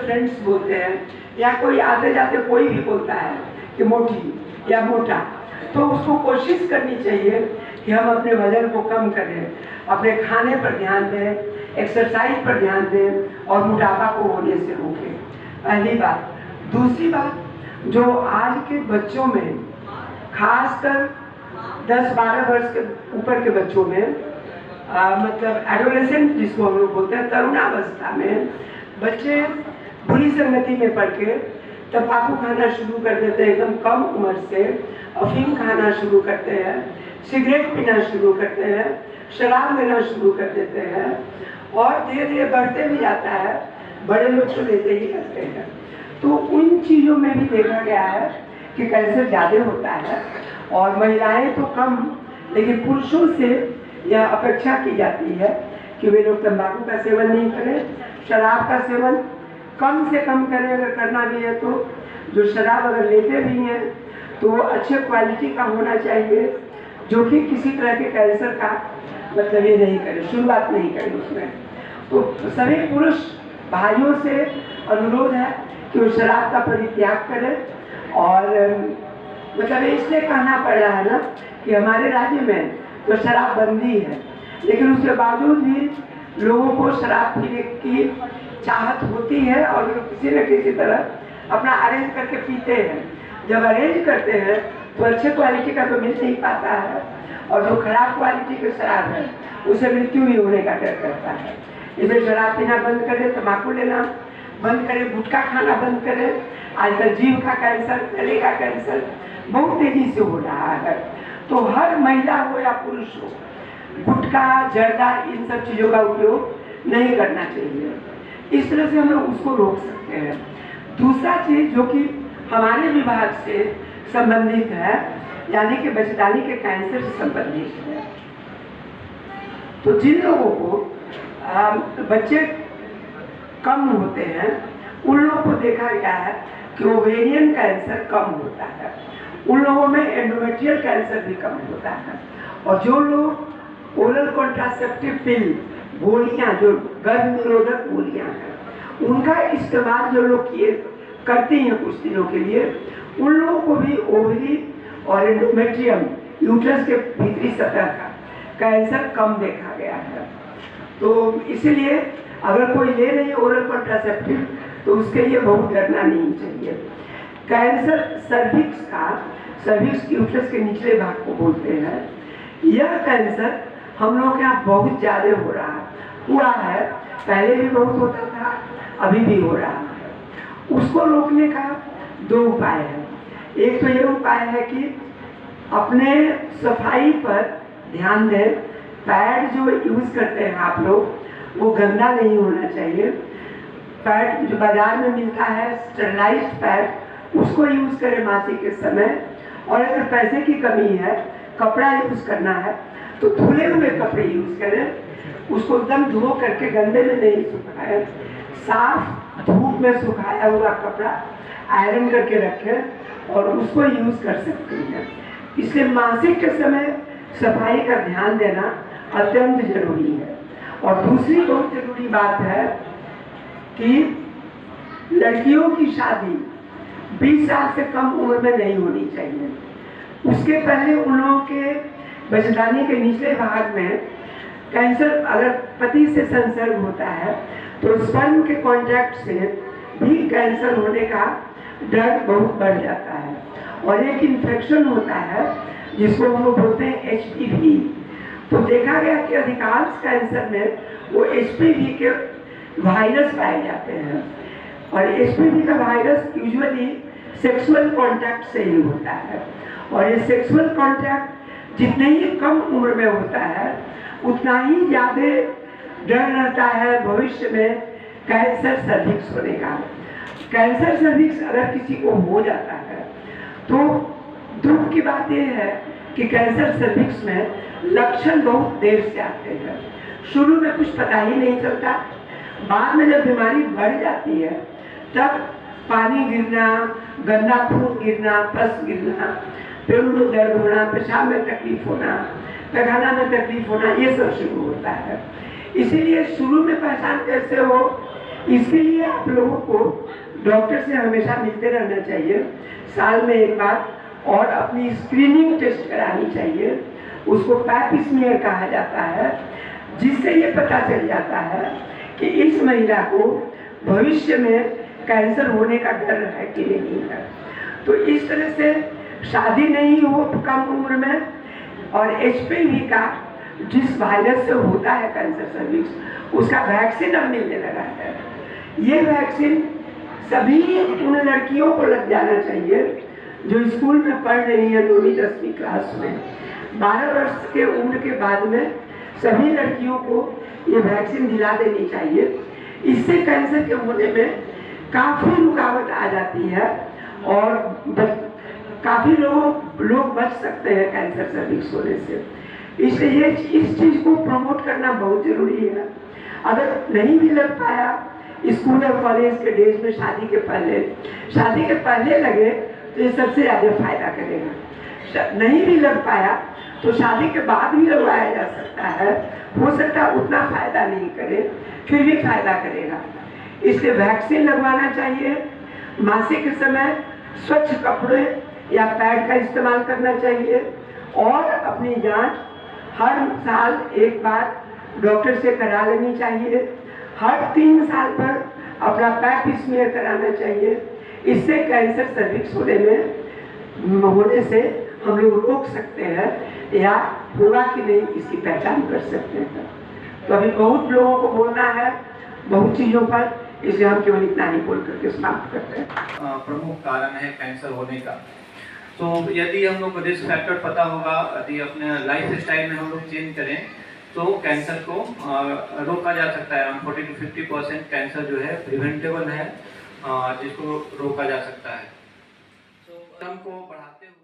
Friends बोलते हैं या कोई आते जाते कोई भी बोलता है कि मोटी या मोटा, तो उसको कोशिश करनी चाहिए कि हम अपने वजन को कम करें, अपने खाने पर ध्यान दें, एक्सरसाइज पर ध्यान दें और मोटापा को होने से रोकें। पहली बात। दूसरी बात, जो आज के बच्चों में, खासकर 10-12 वर्ष के ऊपर के बच्चों में, मतलब एडोलेसेंट जिसको हम लोग बोलते हैं, तरुणावस्था में बच्चे बुरी संगति में पड़ के तंबाकू खाना शुरू कर देते हैं। एकदम कम उम्र से अफीम खाना शुरू करते हैं, सिगरेट पीना शुरू करते हैं, शराब लेना शुरू कर देते हैं और धीरे धीरे बढ़ते भी जाता है। बड़े लोग तो लेते ही रहते हैं। तो उन चीज़ों में भी देखा गया है कि कैंसर ज़्यादा होता है और महिलाएं तो कम, लेकिन पुरुषों से यह अपेक्षा की जाती है कि वे लोग तंबाकू का सेवन नहीं करें, शराब का सेवन कम से कम करें अगर करना भी है तो। जो शराब अगर लेते भी हैं तो वो अच्छे क्वालिटी का होना चाहिए, जो कि किसी तरह के कैंसर का मतलब ये नहीं करे, शुरुआत नहीं करे उसमें। तो सभी पुरुष भाइयों से अनुरोध है कि वो शराब का परित्याग करें। और मतलब इसलिए कहना पड़ रहा है ना कि हमारे राज्य में तो शराबबंदी है, लेकिन उसके बावजूद भी लोगों को शराब पीने की चाहत होती है और लोग किसी न किसी तरह अपना अरेंज करके पीते हैं। जब अरेंज करते हैं तो अच्छे क्वालिटी का तो मिल नहीं पाता है और जो खराब क्वालिटी की शराब है उसे मृत्यु भी होने का डर करता है। इसलिए शराब पीना बंद करें, तम्बाकू लेना बंद करें, गुटखा खाना बंद करें। आजकल जीभ का कैंसर, गले का कैंसर बहुत तेजी से हो रहा है। तो हर महिला हो या पुरुष हो, गुटखा, जर्दा, इन सब चीज़ों का उपयोग नहीं करना चाहिए। इस तरह से हम लोग उसको रोक सकते हैं। दूसरा चीज़ जो कि हमारे विभाग से संबंधित है, यानी कि बच्चेदानी के कैंसर से संबंधित है। तो जिन लोगों को बच्चे कम होते हैं उन लोगों को देखा गया है कि ओवेरियन कैंसर कम होता है, उन लोगों में एंडोमेट्रियल कैंसर भी कम होता है। और जो लोग ओरल कॉन्ट्रासेप्टिव पिल, गोलियाँ, जो गर्भ निरोधक गोलियाँ हैं, उनका इस्तेमाल जो लोग करती हैं कुछ दिनों के लिए, उन लोगों को भी ओवरी और एंडोमेट्रियम, यूट्रस के भीतरी सतह का कैंसर कम देखा गया है। तो इसीलिए अगर कोई ले रही है ओरल कॉन्ट्रासेप्टिव तो उसके लिए बहुत डरना नहीं चाहिए। कैंसर सर्विक्स का, सर्विक्स यूट्रस के निचले भाग को बोलते हैं, यह कैंसर हम लोग के यहाँ बहुत ज़्यादा हुआ है। पहले भी बहुत होता था, अभी भी हो रहा है। उसको रोकने का 2 उपाय है। एक तो ये उपाय है कि अपने सफाई पर ध्यान दें। पैड जो यूज़ करते हैं आप लोग, वो गंदा नहीं होना चाहिए। पैड जो बाजार में मिलता है स्टेरलाइज्ड पैड, उसको यूज़ करें मासिक के समय। और अगर पैसे की कमी है, कपड़ा यूज़ करना है तो धुले हुए कपड़े यूज़ करें। उसको एकदम धो करके गंदे में नहीं सुखाएं, साफ धूप में सुखाया हुआ कपड़ा आयरन करके रखें और उसको यूज़ कर सकते हैं। इसलिए मासिक के समय सफाई का ध्यान देना अत्यंत जरूरी है। और दूसरी बहुत जरूरी बात है कि लड़कियों की शादी 20 साल से कम उम्र में नहीं होनी चाहिए। उसके पहले उन लोगों के बच्चेदानी के निचले भाग में कैंसर, अगर पति से संसर्ग होता है तो स्पर्म के कॉन्टैक्ट से भी कैंसर होने का डर बहुत बढ़ जाता है। और एक इन्फेक्शन होता है जिसको हम लोग बोलते हैं HPV। तो देखा गया कि अधिकांश कैंसर में वो HPV के वायरस पाए जाते हैं। और HPV का वायरस यूजुअली सेक्सुअल कॉन्टैक्ट से ही होता है। और ये सेक्सुअल कॉन्टैक्ट जितने ही कम उम्र में होता है उतना ही ज़्यादा डर रहता है भविष्य में कैंसर सर्विक्स होने का। कैंसर सर्विक्स अगर किसी को हो जाता है तो दुख की बात यह है कि कैंसर सर्विक्स में लक्षण बहुत देर से आते हैं। शुरू में कुछ पता ही नहीं चलता, बाद में जब बीमारी बढ़ जाती है तब पानी गिरना, गंदा खून गिरना, पस गिरना, पेट में दर्द होना, पेशाब में तकलीफ होना, पैखाना में तकलीफ होना, ये सब शुरू होता है। इसीलिए शुरू में पहचान कैसे हो इसके लिए आप लोगों को डॉक्टर से हमेशा मिलते रहना चाहिए, साल में एक बार, और अपनी स्क्रीनिंग टेस्ट करानी चाहिए, उसको पैप स्मीयर कहा जाता है, जिससे ये पता चल जाता है कि इस महिला को भविष्य में कैंसर होने का डर है कि नहीं है। तो इस तरह से शादी नहीं हो कम उम्र में, और HPV का जिस वायरस से होता है कैंसर सर्विक्स, उसका वैक्सीन अब मिलने लगा है। ये वैक्सीन सभी उन लड़कियों को लग जाना चाहिए जो स्कूल में पढ़ रही है 9वीं 10वीं क्लास में। 12 वर्ष के उम्र के बाद में सभी लड़कियों को ये वैक्सीन दिला देनी चाहिए। इससे कैंसर के होने में काफ़ी रुकावट आ जाती है और काफ़ी लोग बच सकते हैं कैंसर सर्विक्स होने से। इसलिए इस चीज़ को प्रमोट करना बहुत ज़रूरी है। अगर नहीं भी लग पाया स्कूल और कॉलेज के डेज में, शादी के पहले लगे तो ये सबसे ज़्यादा फायदा करेगा। नहीं भी लग पाया तो शादी के बाद भी लगवाया जा सकता है, हो सकता है उतना फायदा नहीं करे, फिर भी फायदा करेगा। इसलिए वैक्सीन लगवाना चाहिए। मासिक के समय स्वच्छ कपड़े या पैड का इस्तेमाल करना चाहिए, और अपनी जांच हर साल एक बार डॉक्टर से करा लेनी चाहिए। हर 3 साल पर अपना पैप स्मीयर कराना चाहिए। इससे कैंसर सर्विक्स होने से हम लोग रोक सकते हैं, या होगा कि नहीं इसकी पहचान कर सकते हैं। तो अभी बहुत लोगों को बोलना है बहुत चीज़ों पर, इसलिए हम केवल इतना ही बोल करके समाप्त करते हैं। प्रमुख कारण है कैंसर होने का। तो यदि हम लोग रिस्क फैक्टर पता होगा, यदि अपने लाइफ स्टाइल में हम लोग चेंज करें तो कैंसर को रोका जा सकता है। 40 to 50% कैंसर जो है प्रिवेंटेबल है, जिसको रोका जा सकता है। तो हमको बढ़ाते हुए